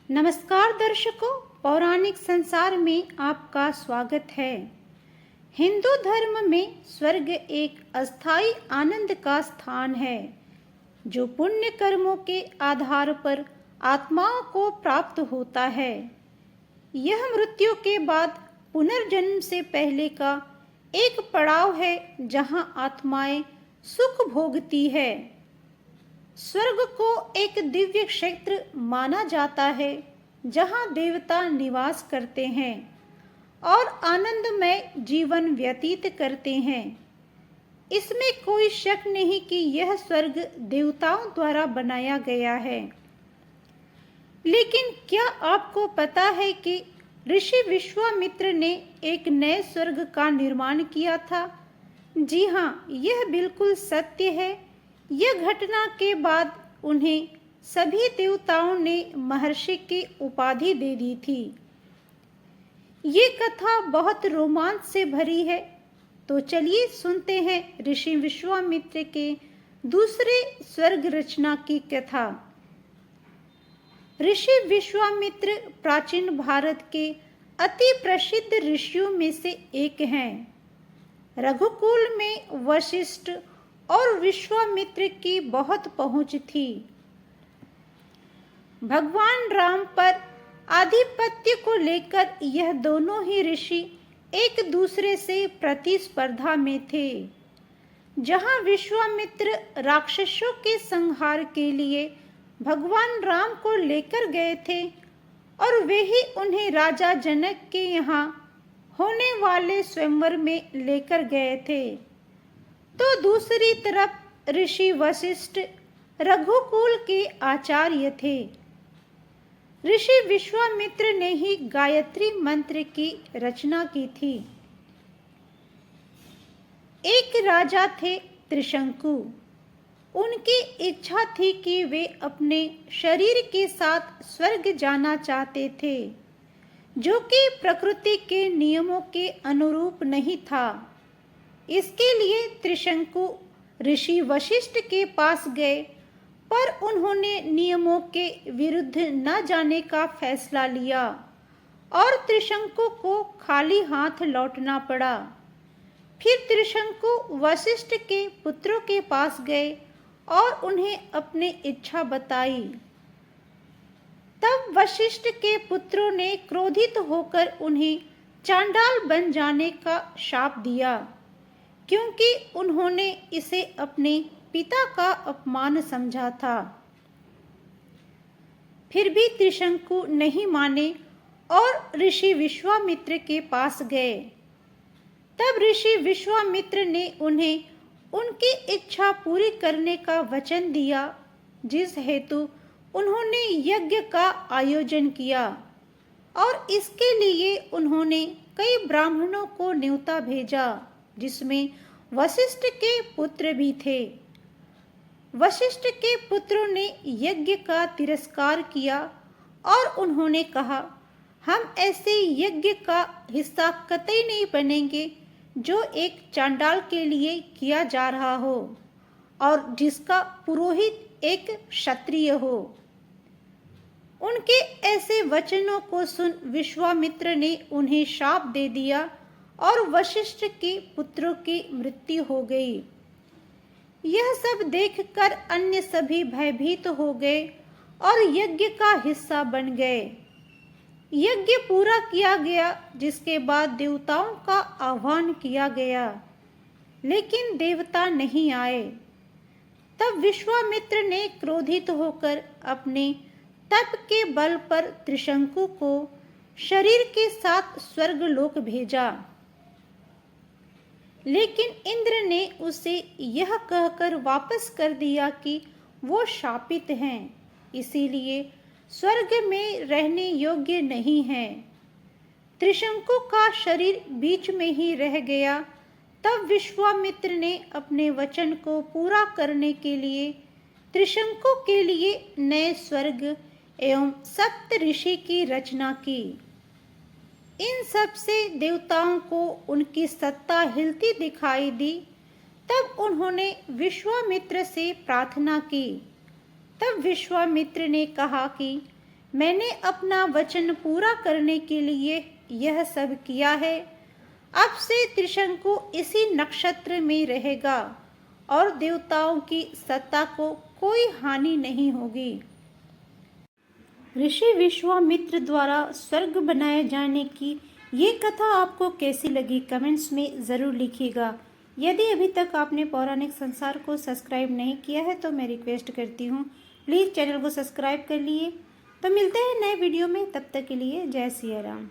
नमस्कार दर्शकों, पौराणिक संसार में आपका स्वागत है। हिंदू धर्म में स्वर्ग एक अस्थायी आनंद का स्थान है जो पुण्य कर्मों के आधार पर आत्माओं को प्राप्त होता है। यह मृत्यु के बाद पुनर्जन्म से पहले का एक पड़ाव है जहां आत्माएं सुख भोगती है। स्वर्ग को एक दिव्य क्षेत्र माना जाता है जहां देवता निवास करते हैं और आनंदमय जीवन व्यतीत करते हैं। इसमें कोई शक नहीं कि यह स्वर्ग देवताओं द्वारा बनाया गया है। लेकिन क्या आपको पता है कि ऋषि विश्वामित्र ने एक नए स्वर्ग का निर्माण किया था? जी हाँ, यह बिल्कुल सत्य है। यह घटना के बाद उन्हें सभी देवताओं ने महर्षि की उपाधि दे दी थी। ये कथा बहुत रोमांच से भरी है, तो चलिए सुनते हैं ऋषि विश्वामित्र के दूसरे स्वर्ग रचना की कथा। ऋषि विश्वामित्र प्राचीन भारत के अति प्रसिद्ध ऋषियों में से एक हैं। रघुकुल में वशिष्ठ और विश्वामित्र की बहुत पहुंच थी। भगवान राम पर आधिपत्य को लेकर यह दोनों ही ऋषि एक दूसरे से प्रतिस्पर्धा में थे। जहां विश्वामित्र राक्षसों के संहार के लिए भगवान राम को लेकर गए थे और वे ही उन्हें राजा जनक के यहाँ होने वाले स्वयंवर में लेकर गए थे, तो दूसरी तरफ ऋषि वशिष्ठ रघुकुल के आचार्य थे। ऋषि विश्वामित्र ने ही गायत्री मंत्र की रचना की थी। एक राजा थे त्रिशंकु। उनकी इच्छा थी कि वे अपने शरीर के साथ स्वर्ग जाना चाहते थे, जो कि प्रकृति के नियमों के अनुरूप नहीं था। इसके लिए त्रिशंकु ऋषि वशिष्ठ के पास गए, पर उन्होंने नियमों के विरुद्ध न जाने का फैसला लिया और त्रिशंकु को खाली हाथ लौटना पड़ा। फिर त्रिशंकु वशिष्ठ के पुत्रों के पास गए और उन्हें अपनी इच्छा बताई। तब वशिष्ठ के पुत्रों ने क्रोधित होकर उन्हें चांडाल बन जाने का शाप दिया, क्योंकि उन्होंने इसे अपने पिता का अपमान समझा था। फिर भी त्रिशंकु नहीं माने और ऋषि विश्वामित्र के पास गए। तब ऋषि विश्वामित्र ने उन्हें उनकी इच्छा पूरी करने का वचन दिया, जिस हेतु उन्होंने यज्ञ का आयोजन किया और इसके लिए उन्होंने कई ब्राह्मणों को न्योता भेजा, जिसमें वशिष्ठ के पुत्र भी थे। वशिष्ठ के पुत्रों ने यज्ञ का तिरस्कार किया और उन्होंने कहा, हम ऐसे यज्ञ का हिस्सा कतई नहीं बनेंगे जो एक चांडाल के लिए किया जा रहा हो और जिसका पुरोहित एक क्षत्रिय हो। उनके ऐसे वचनों को सुन विश्वामित्र ने उन्हें शाप दे दिया और वशिष्ठ के पुत्रों की मृत्यु हो गई। यह सब देखकर अन्य सभी भयभीत हो गए और यज्ञ का हिस्सा बन गए। यज्ञ पूरा किया गया, जिसके बाद देवताओं का आह्वान किया गया, लेकिन देवता नहीं आए। तब विश्वामित्र ने क्रोधित होकर अपने तप के बल पर त्रिशंकु को शरीर के साथ स्वर्गलोक भेजा। लेकिन इंद्र ने उसे यह कहकर वापस कर दिया कि वो शापित हैं, इसीलिए स्वर्ग में रहने योग्य नहीं है। त्रिशंकु का शरीर बीच में ही रह गया। तब विश्वामित्र ने अपने वचन को पूरा करने के लिए त्रिशंकु के लिए नए स्वर्ग एवं सप्त ऋषि की रचना की। इन सब से देवताओं को उनकी सत्ता हिलती दिखाई दी। तब उन्होंने विश्वामित्र से प्रार्थना की। तब विश्वामित्र ने कहा कि मैंने अपना वचन पूरा करने के लिए यह सब किया है। अब से त्रिशंकु इसी नक्षत्र में रहेगा और देवताओं की सत्ता को कोई हानि नहीं होगी। ऋषि विश्वामित्र द्वारा स्वर्ग बनाए जाने की ये कथा आपको कैसी लगी, कमेंट्स में ज़रूर लिखिएगा। यदि अभी तक आपने पौराणिक संसार को सब्सक्राइब नहीं किया है तो मैं रिक्वेस्ट करती हूँ प्लीज़ चैनल को सब्सक्राइब कर लिए। तो मिलते हैं नए वीडियो में, तब तक के लिए जय सिया राम।